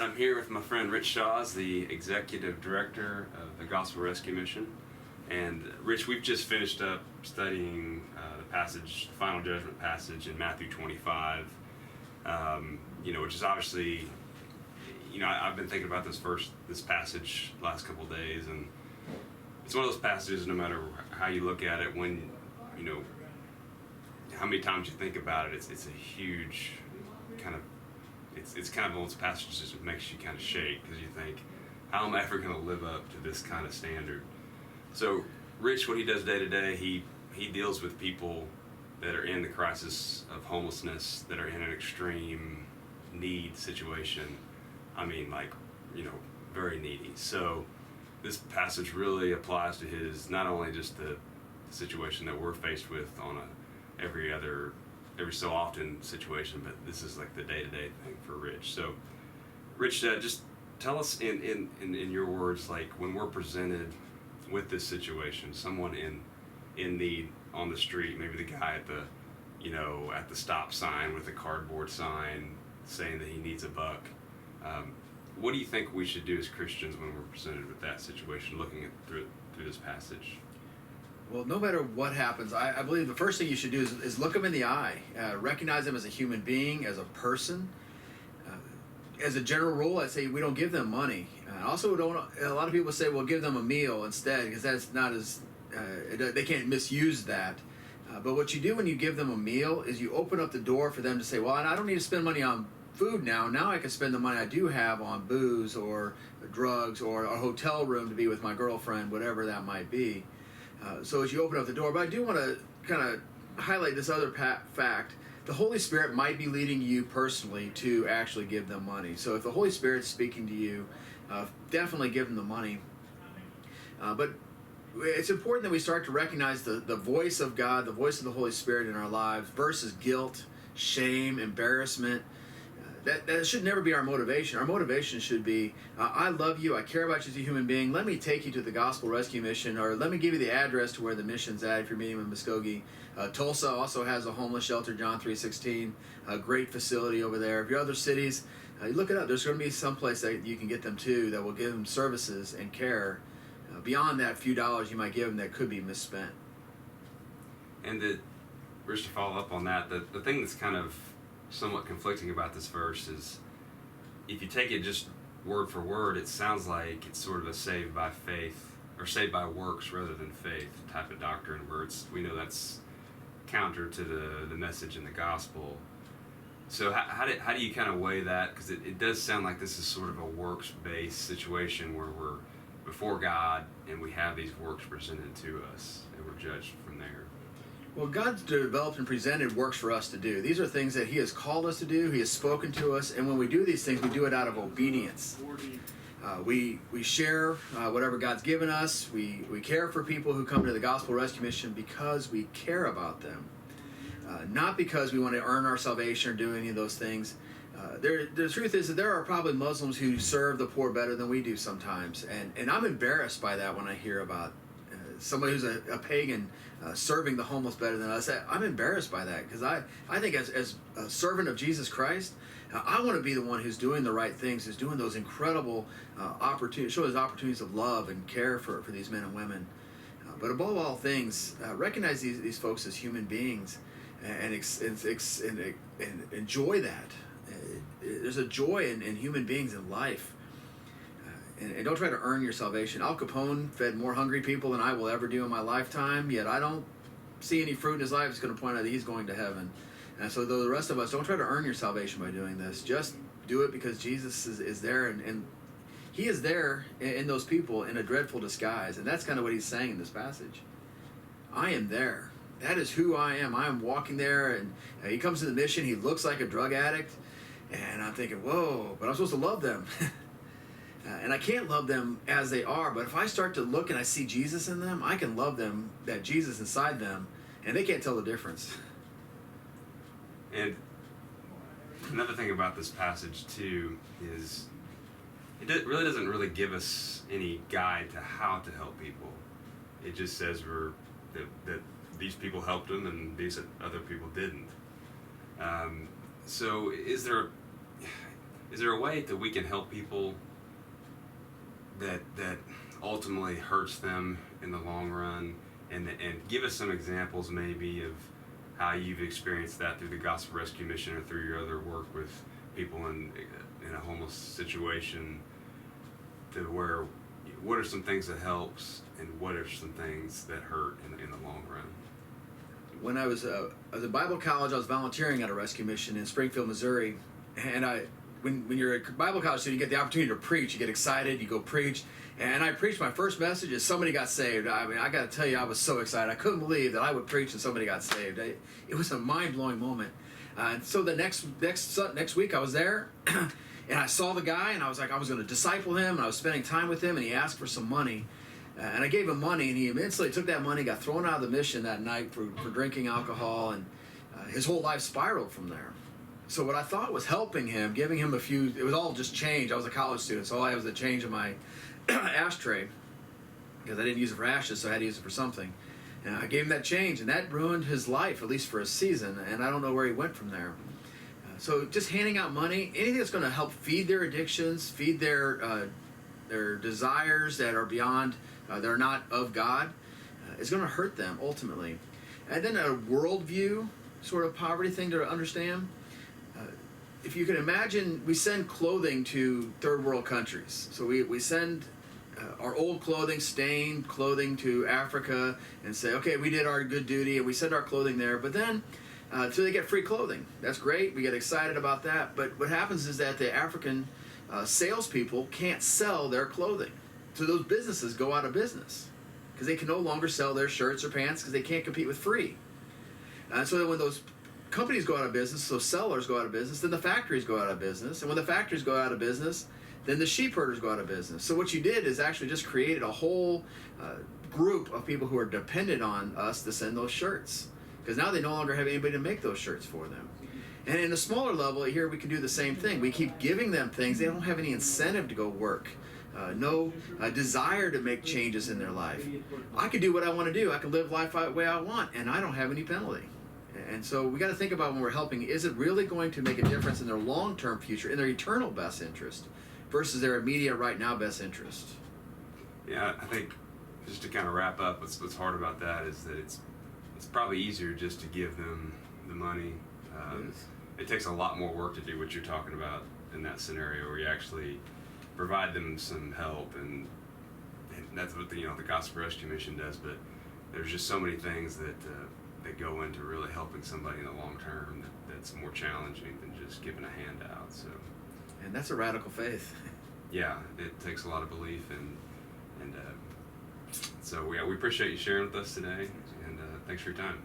I'm here with my friend Rich Schaus, the Executive Director of the Gospel Rescue Mission. And Rich, we've just finished up studying the passage, the final judgment passage in Matthew 25, which is obviously, I've been thinking about this passage the last couple of days, and it's one of those passages, no matter how you look at it, when, how many times you think about it, it's a huge kind of, it's kind of one of those passages that makes you kind of shake, because you think, how am I ever going to live up to this kind of standard? So Rich, what he does day to day, he deals with people that are in the crisis of homelessness, that are in an extreme need situation. I mean, very needy. So this passage really applies to his, not only just the situation that we're faced with on every so often situation, but this is like the day-to-day thing for Rich. So Rich, just tell us in your words, like when we're presented with this situation, someone in need on the street, maybe the guy at the stop sign with a cardboard sign saying that he needs a buck. What do you think we should do as Christians when we're presented with that situation, looking through this passage? Well, no matter what happens, I believe the first thing you should do is look them in the eye, recognize them as a human being, as a person. As a general rule, I'd say we don't give them money. Also, a lot of people say, well, give them a meal instead, because that's not as, they can't misuse that. But what you do when you give them a meal is you open up the door for them to say, well, I don't need to spend money on food now. Now I can spend the money I do have on booze or drugs or a hotel room to be with my girlfriend, whatever that might be. So as you open up the door, but I do want to kind of highlight this other fact. The Holy Spirit might be leading you personally to actually give them money. So if the Holy Spirit's speaking to you, definitely give them the money. But it's important that we start to recognize the voice of God, the voice of the Holy Spirit in our lives versus guilt, shame, embarrassment. That should never be our motivation. Our motivation should be, I love you, I care about you as a human being, let me take you to the Gospel Rescue Mission, or let me give you the address to where the mission's at if you're meeting in Muskogee. Tulsa also has a homeless shelter, John 3:16, a great facility over there. If you're other cities, you look it up. There's going to be some place that you can get them to that will give them services and care beyond that few dollars you might give them that could be misspent. And Rich, to follow up on that, the thing that's kind of somewhat conflicting about this verse is, if you take it just word for word, it sounds like it's sort of a saved by faith or saved by works rather than faith type of doctrine, where we know that's counter to the message in the gospel. So how do you kind of weigh that? Because it does sound like this is sort of a works-based situation where we're before God and we have these works presented to us and we're judged from there. Well, God's developed and presented works for us to do. These are things that He has called us to do. He has spoken to us. And when we do these things, we do it out of obedience. We share whatever God's given us. We care for people who come to the Gospel Rescue Mission because we care about them. Not because we want to earn our salvation or do any of those things. The truth is that there are probably Muslims who serve the poor better than we do sometimes. And I'm embarrassed by that when I hear about somebody who's a pagan serving the homeless better than us. I'm embarrassed by that, because I think as a servant of Jesus Christ, I want to be the one who's doing the right things, who's doing those incredible opportunities, show those opportunities of love and care for these men and women. But above all things, recognize these folks as human beings and enjoy that. There's a joy in human beings in life. And don't try to earn your salvation. Al Capone fed more hungry people than I will ever do in my lifetime, yet I don't see any fruit in his life that's going to point out that he's going to heaven. And so the rest of us, don't try to earn your salvation by doing this. Just do it because Jesus is there, and He is there in those people in a dreadful disguise. And that's kind of what He's saying in this passage. I am there. That is who I am. I am walking there, and He comes to the mission. He looks like a drug addict. And I'm thinking, whoa, but I'm supposed to love them. And I can't love them as they are, but if I start to look and I see Jesus in them, I can love them, that Jesus inside them, and they can't tell the difference. And another thing about this passage, too, is really doesn't really give us any guide to how to help people. It just says that these people helped them and these other people didn't. So is there... is there a way that we can help people that ultimately hurts them in the long run, and give us some examples maybe of how you've experienced that through the Gospel Rescue Mission or through your other work with people in a homeless situation, to where what are some things that helps and what are some things that hurt in the long run? When I was at Bible college, I was volunteering at a rescue mission in Springfield, Missouri, and when you're a Bible college student, you get the opportunity to preach. You get excited, you go preach. And I preached my first message as somebody got saved. I mean, I got to tell you, I was so excited. I couldn't believe that I would preach and somebody got saved. It was a mind-blowing moment. And so the next week I was there, and I saw the guy, and I was like, I was going to disciple him, and I was spending time with him, and he asked for some money. And I gave him money, and he immediately took that money, got thrown out of the mission that night for drinking alcohol, and his whole life spiraled from there. So what I thought was helping him, giving him it was all just change. I was a college student, so all I had was the change in my ashtray, because I didn't use it for ashes, so I had to use it for something. And I gave him that change, and that ruined his life, at least for a season, and I don't know where he went from there. So just handing out money, anything that's going to help feed their addictions, feed their desires that are beyond, they're not of God, is going to hurt them ultimately. And then a worldview sort of poverty thing to understand. If you can imagine, we send clothing to third world countries. So we send our old clothing, stained clothing to Africa and say, okay, we did our good duty, and we send our clothing there. But then, so they get free clothing. That's great. We get excited about that. But what happens is that the African salespeople can't sell their clothing. So those businesses go out of business because they can no longer sell their shirts or pants because they can't compete with free. So that when those companies go out of business, so sellers go out of business, then the factories go out of business. And when the factories go out of business, then the sheep herders go out of business. So what you did is actually just created a whole group of people who are dependent on us to send those shirts, because now they no longer have anybody to make those shirts for them. And in a smaller level, here we can do the same thing. We keep giving them things. They don't have any incentive to go work. No desire to make changes in their life. I can do what I want to do. I can live life the way I want, and I don't have any penalty. And so we got to think about when we're helping, is it really going to make a difference in their long-term future, in their eternal best interest, versus their immediate right now best interest? Yeah, I think just to kind of wrap up, what's hard about that is that it's probably easier just to give them the money. Yes. It takes a lot more work to do what you're talking about in that scenario, where you actually provide them some help, and that's what the Gospel Rescue Mission does. But there's just so many things that go into really helping somebody in the long term that's more challenging than just giving a handout. So, and that's a radical faith. Yeah, it takes a lot of belief, and so we appreciate you sharing with us today, and thanks for your time.